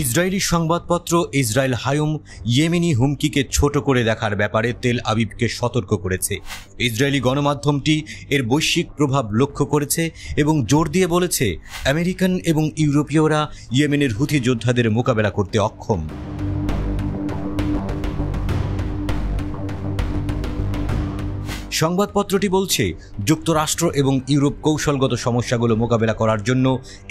Israeli সংবাদপত্র Israel হায়ুম Yemeni হুমকিকে ছোট করে দেখার ব্যাপারে তেল আবিবকে সতর্ক করেছে। ইসরায়েলি গণমাধ্যমটি এর বৈশ্বিক প্রভাব লক্ষ্য করেছে এবং জোর দিয়ে বলেছে আমেরিকান এবং ইউরোপীয়রা ইয়েমেনের হুথি যোদ্ধাদের মোকাবেলা করতে অক্ষম। সংবাদপত্রটি বলছে যুক্তরাষ্ট্র এবং ইউরোপ কৌশলগত সমস্যাগুলো মোকাবেলা করার জন্য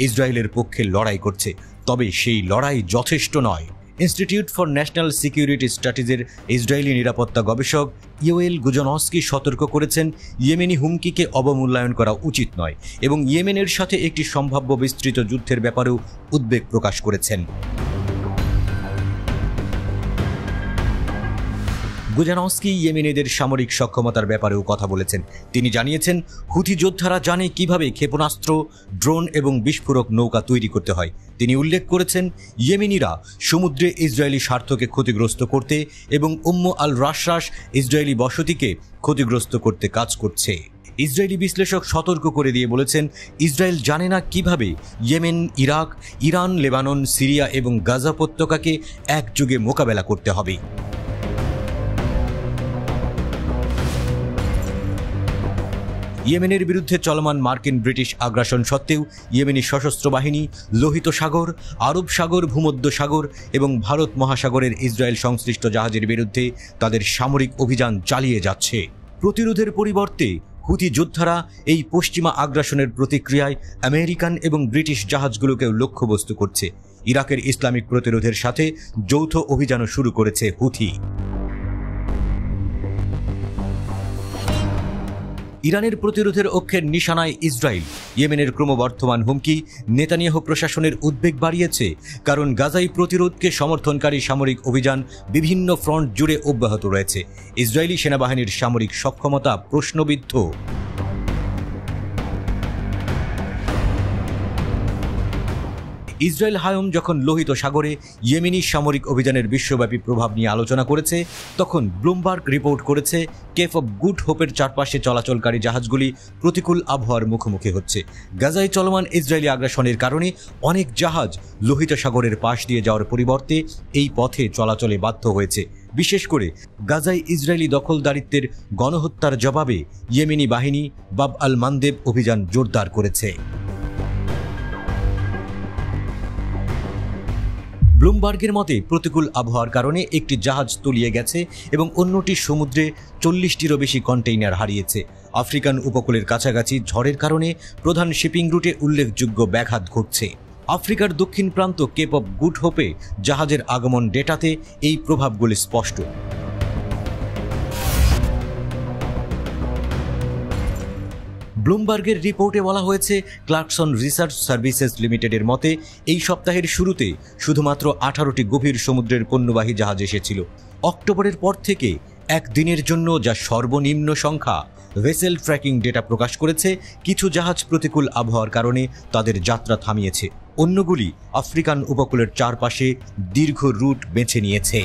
ইসরায়েলের পক্ষে লড়াই করছে, তবে সেই লড়াই যথেষ্ট নয়। ইনস্টিটিউট ফর ন্যাশনাল সিকিউরিটি স্টাডিজের ইসরায়েলি নিরাপত্তা গবেষক ইয়োয়েল গুজনস্কি সতর্ক করেছেন ইয়েমেনি হুমকিকে অবমূল্যায়ন করা উচিত নয় এবং ইয়েমেনের সাথে একটি সম্ভাব্য বিস্তৃত যুদ্ধের ব্যাপারেও উদ্বেগ প্রকাশ করেছেন। গুজনস্কি ইয়েমেনিদের সামরিক সক্ষমতার ব্যাপারেও কথা বলেছেন। তিনি জানিয়েছেন হুথি যোদ্ধারা জানে কিভাবে ক্ষেপণাস্ত্র, ড্রোন এবং বিস্ফোরক নৌকা তৈরি করতে হয়। তিনি উল্লেখ করেছেন ইয়েমেনিরা সমুদ্রে ইসরায়েলি স্বার্থকে ক্ষতিগ্রস্ত করতে এবং আল রাশাস ইসরায়েলি বসতিকে ক্ষতিগ্রস্ত করতে কাজ করছে। ইসরায়েলি বিশ্লেষক সতর্ক করে দিয়ে বলেছেন ইসরায়েল জানে না কিভাবে Yemen, Iraq, Iran, Lebanon, Syria এবং গাজা উপত্যকাকে একযোগে মোকাবেলা করতে হবে। ইয়েমেনের বিরুদ্ধে চলমান মার্কিন ব্রিটিশ আগ্রাসন সত্ত্বেও ইয়েমেনি সশস্ত্র বাহিনী লোহিত সাগর, আরব সাগর, ভূমধ্য সাগর এবং ভারত মহাসাগরের ইসরায়েল সংশ্লিষ্ট জাহাজের বিরুদ্ধে তাদের সামরিক অভিযান চালিয়ে যাচ্ছে। প্রতিরোধের পরিবর্তে হুথি যোদ্ধারা এই পশ্চিমা আগ্রাসনের প্রতিক্রিয়ায় আমেরিকান এবং ব্রিটিশ জাহাজগুলোকেও লক্ষ্যবস্তু করছে। ইরাকের ইসলামিক প্রতিরোধের সাথে যৌথ অভিযানও শুরু করেছে হুথি। ইরানের প্রতিরোধের অক্ষের নিশানায় ইসরায়েল। ইয়েমেনের ক্রমবর্ধমান হুমকি নেতানিয়াহু প্রশাসনের উদ্বেগ বাড়িয়েছে, কারণ গাজায় প্রতিরোধকে সমর্থনকারী সামরিক অভিযান বিভিন্ন ফ্রন্ট জুড়ে অব্যাহত রয়েছে। ইসরায়েলি সেনাবাহিনীর সামরিক সক্ষমতা প্রশ্নবিদ্ধ। ইসরায়েল হায়ুম যখন লোহিত সাগরে ইয়েমেনি সামরিক অভিযানের বিশ্বব্যাপী প্রভাব নিয়ে আলোচনা করেছে, তখন ব্লুমবার্গ রিপোর্ট করেছে কেপ অব গুড হোপের চারপাশে চলাচলকারী জাহাজগুলি প্রতিকূল আবহাওয়ার মুখোমুখি হচ্ছে। গাজায় চলমান ইসরায়েলি আগ্রাসনের কারণে অনেক জাহাজ লোহিত সাগরের পাশ দিয়ে যাওয়ার পরিবর্তে এই পথে চলাচলে বাধ্য হয়েছে। বিশেষ করে গাজায় ইসরায়েলি দখলদারিত্বের গণহত্যার জবাবে ইয়েমেনি বাহিনী বাব আল মান্দেব অভিযান জোরদার করেছে। ব্লুমবার্গের মতে প্রতিকূল আবহাওয়ার কারণে একটি জাহাজ তলিয়ে গেছে এবং অন্যটি সমুদ্রে 40টিরও বেশি কন্টেইনার হারিয়েছে। আফ্রিকান উপকূলের কাছাকাছি ঝড়ের কারণে প্রধান শিপিং রুটে উল্লেখযোগ্য ব্যাঘাত ঘটছে। আফ্রিকার দক্ষিণ প্রান্ত কেপ অব গুড হোপে জাহাজের আগমন ডেটাতে এই প্রভাবগুলি স্পষ্ট। ব্লুমবার্গের রিপোর্টে বলা হয়েছে ক্লার্কসন রিসার্চ সার্ভিসেস লিমিটেডের মতে এই সপ্তাহের শুরুতে শুধুমাত্র 18টি গভীর সমুদ্রের পণ্যবাহী জাহাজ এসেছিল। অক্টোবরের পর থেকে একদিনের জন্য, যা সর্বনিম্ন সংখ্যা, ভেসেল ট্র্যাকিং ডেটা প্রকাশ করেছে কিছু জাহাজ প্রতিকূল আবহাওয়ার কারণে তাদের যাত্রা থামিয়েছে, অন্যগুলি আফ্রিকান উপকূলের চারপাশে দীর্ঘ রুট বেছে নিয়েছে।